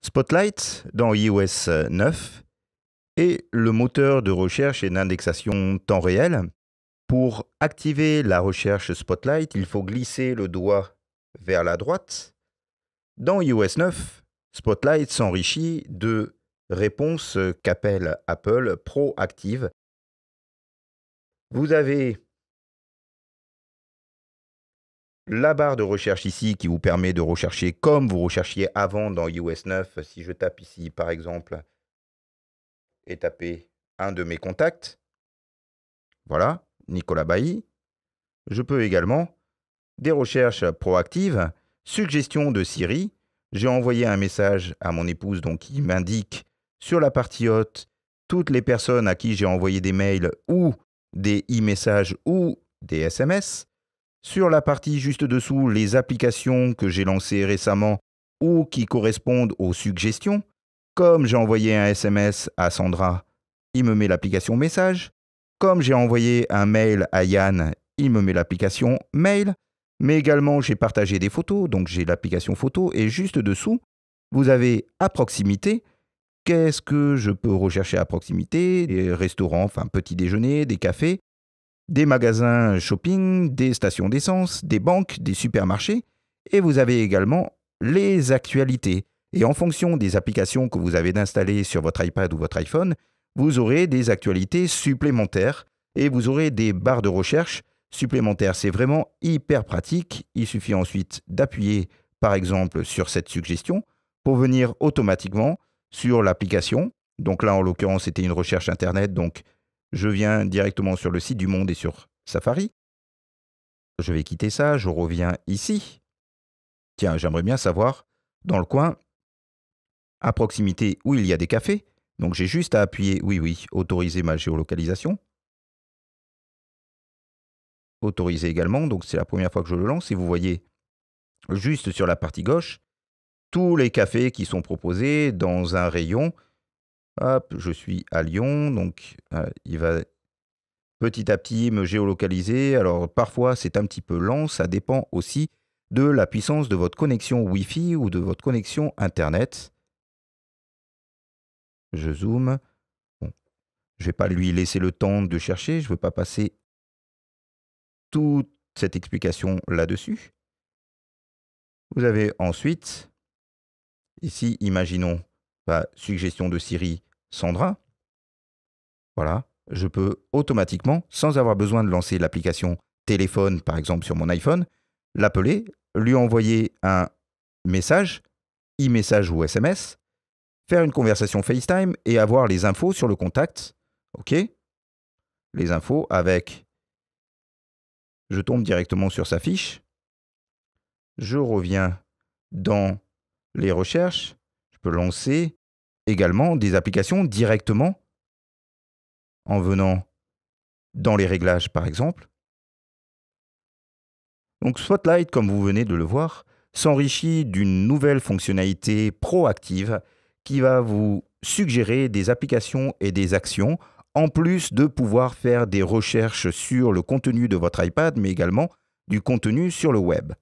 Spotlight dans iOS 9 est le moteur de recherche et d'indexation temps réel. Pour activer la recherche Spotlight, il faut glisser le doigt vers la droite. Dans iOS 9, Spotlight s'enrichit de réponses qu'appelle Apple proactives. Vous avez la barre de recherche ici qui vous permet de rechercher comme vous recherchiez avant dans iOS 9. Si je tape ici par exemple et taper un de mes contacts, voilà, Nicolas Bailly. Je peux également des recherches proactives, suggestions de Siri. J'ai envoyé un message à mon épouse donc qui m'indique sur la partie haute toutes les personnes à qui j'ai envoyé des mails ou des e-messages ou des SMS. Sur la partie juste dessous, les applications que j'ai lancées récemment ou qui correspondent aux suggestions. Comme j'ai envoyé un SMS à Sandra, il me met l'application message. Comme j'ai envoyé un mail à Yann, il me met l'application mail. Mais également, j'ai partagé des photos, donc j'ai l'application photo. Et juste dessous, vous avez à proximité. Qu'est-ce que je peux rechercher à proximité? Des restaurants, enfin petit déjeuner, des cafés, des magasins shopping, des stations d'essence, des banques, des supermarchés. Et vous avez également les actualités. Et en fonction des applications que vous avez installées sur votre iPad ou votre iPhone, vous aurez des actualités supplémentaires et vous aurez des barres de recherche supplémentaires. C'est vraiment hyper pratique. Il suffit ensuite d'appuyer, par exemple, sur cette suggestion pour venir automatiquement sur l'application. Donc là, en l'occurrence, c'était une recherche Internet. Donc, je viens directement sur le site du Monde et sur Safari. Je vais quitter ça. Je reviens ici. Tiens, j'aimerais bien savoir, dans le coin, à proximité où il y a des cafés. Donc, j'ai juste à appuyer, oui, autoriser ma géolocalisation. Autoriser également, donc c'est la première fois que je le lance. Et vous voyez, juste sur la partie gauche, tous les cafés qui sont proposés dans un rayon. Hop, je suis à Lyon, donc il va petit à petit me géolocaliser. Alors, parfois, c'est un petit peu lent. Ça dépend aussi de la puissance de votre connexion Wi-Fi ou de votre connexion Internet. Je zoome. Bon, je ne vais pas lui laisser le temps de chercher. Je ne veux pas passer toute cette explication là-dessus. Vous avez ensuite, ici, imaginons, suggestion de Siri, Sandra. Voilà, je peux automatiquement, sans avoir besoin de lancer l'application téléphone, par exemple sur mon iPhone, l'appeler, lui envoyer un message, e-message ou SMS, faire une conversation FaceTime et avoir les infos sur le contact. OK? Les infos avec... Je tombe directement sur sa fiche. Je reviens dans les recherches. Je peux lancer également des applications directement en venant dans les réglages, par exemple. Donc Spotlight, comme vous venez de le voir, s'enrichit d'une nouvelle fonctionnalité proactive qui va vous suggérer des applications et des actions, en plus de pouvoir faire des recherches sur le contenu de votre iPad, mais également du contenu sur le web.